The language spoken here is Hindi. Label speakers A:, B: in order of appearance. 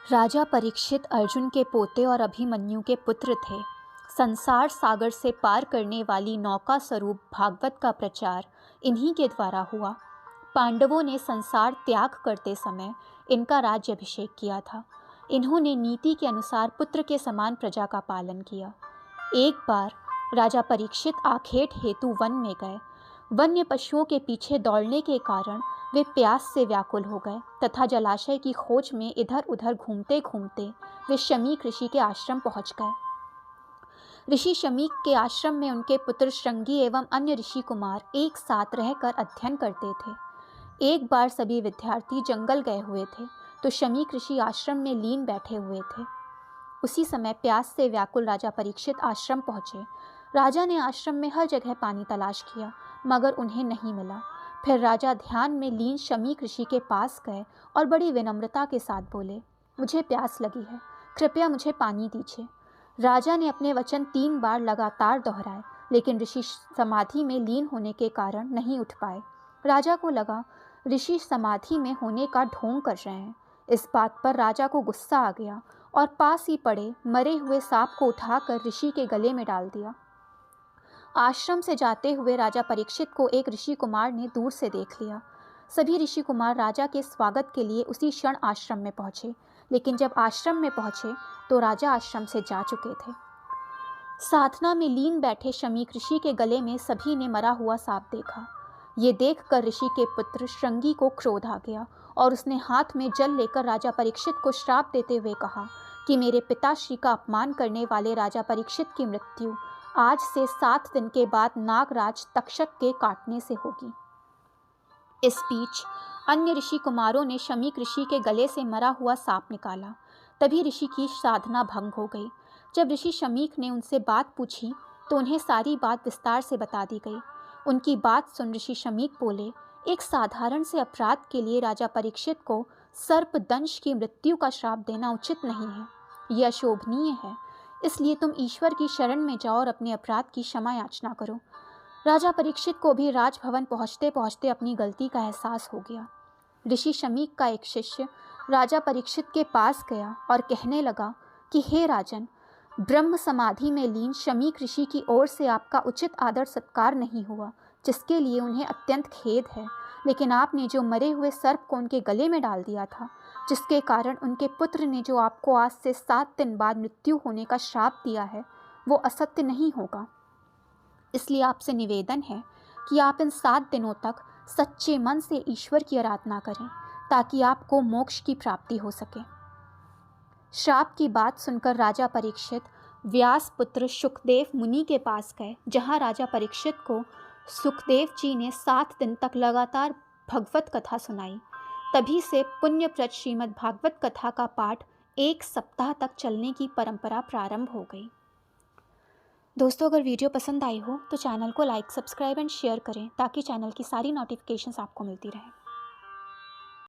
A: राजा परीक्षित अर्जुन के पोते और अभिमन्यु के पुत्र थे। संसार सागर से पार करने वाली नौका स्वरूप भागवत का प्रचार इन्हीं के द्वारा हुआ। पांडवों ने संसार त्याग करते समय इनका राज्याभिषेक किया था। इन्होंने नीति के अनुसार पुत्र के समान प्रजा का पालन किया। एक बार राजा परीक्षित आखेट हेतु वन में गए। वन्य पशुओं के पीछे दौड़ने के कारण वे प्यास से व्याकुल हो गए तथा जलाशय की खोज में इधर उधर घूमते घूमते वे शमीक ऋषि के आश्रम पहुंच गए। ऋषि शमीक के आश्रम में उनके पुत्र श्रृंगी एवं अन्य ऋषि कुमार एक साथ रहकर अध्ययन करते थे। एक बार सभी विद्यार्थी जंगल गए हुए थे तो शमीक ऋषि आश्रम में लीन बैठे हुए थे। उसी समय प्यास से व्याकुल राजा परीक्षित आश्रम पहुंचे। राजा ने आश्रम में हर जगह पानी तलाश किया मगर उन्हें नहीं मिला। फिर राजा ध्यान में लीन शमीक ऋषि के पास गए और बड़ी विनम्रता के साथ बोले, मुझे प्यास लगी है, कृपया मुझे पानी दीजिए। राजा ने अपने वचन 3 बार लगातार दोहराए लेकिन ऋषि समाधि में लीन होने के कारण नहीं उठ पाए। राजा को लगा ऋषि समाधि में होने का ढोंग कर रहे हैं। इस बात पर राजा को गुस्सा आ गया और पास ही पड़े मरे हुए सांप को उठाकर ऋषि के गले में डाल दिया। आश्रम से जाते हुए राजा परीक्षित को एक ऋषि कुमार ने दूर से देख लिया। सभी ऋषि कुमार राजा के स्वागत के लिए उसी क्षण आश्रम में पहुंचे, लेकिन जब आश्रम में पहुंचे तो राजा आश्रम से जा चुके थे। साधना में लीन बैठे शमीक ऋषि के गले में सभी ने मरा हुआ सांप देखा। ये देखकर ऋषि के पुत्र श्रृंगी को क्रोध आ गया और उसने हाथ में जल लेकर राजा परीक्षित को श्राप देते हुए कहा कि मेरे पिताश्री का अपमान करने वाले राजा परीक्षित की मृत्यु आज से 7 दिन के बाद नागराज तक्षक के काटने से होगी। इस बीच अन्य ऋषि कुमारों ने शमीक ऋषि के गले से मरा हुआ सांप निकाला। तभी ऋषि की साधना भंग हो गई। जब ऋषि शमीक ने उनसे बात पूछी तो उन्हें सारी बात विस्तार से बता दी गई। उनकी बात सुन ऋषि शमीक बोले, एक साधारण से अपराध के लिए राजा परीक्षित को सर्पदंश की मृत्यु का श्राप देना उचित नहीं है, यह अशोभनीय है। इसलिए तुम ईश्वर की शरण में जाओ और अपने अपराध की क्षमा याचना करो। राजा परीक्षित को भी राजभवन पहुँचते पहुँचते अपनी गलती का एहसास हो गया। ऋषि शमीक का एक शिष्य राजा परीक्षित के पास गया और कहने लगा कि हे राजन, ब्रह्म समाधि में लीन शमीक ऋषि की ओर से आपका उचित आदर सत्कार नहीं हुआ, जिसके लिए उन्हें अत्यंत खेद है। लेकिन आपने जो मरे हुए सर्प को उनके गले में डाल दिया था, जिसके कारण उनके पुत्र ने जो आपको आज से 7 दिन बाद मृत्यु होने का श्राप दिया है, वो असत्य नहीं होगा। इसलिए आपसे निवेदन है कि आप इन 7 दिनों तक सच्चे मन से ईश्वर की आराधना करें ताकि आपको मोक्ष की प्राप्ति हो सके। श्राप की बात सुनकर राजा परीक्षित व्यास पुत्र सुखदेव मुनि के पास गए, जहाँ राजा परीक्षित को सुखदेव जी ने 7 दिन तक लगातार भगवत कथा सुनाई। तभी से पुण्यप्रद श्रीमद् भागवत कथा का पाठ 1 सप्ताह तक चलने की परंपरा प्रारंभ हो गई। दोस्तों, अगर वीडियो पसंद आई हो तो चैनल को लाइक, सब्सक्राइब एंड शेयर करें ताकि चैनल की सारी नोटिफिकेशंस आपको मिलती रहें।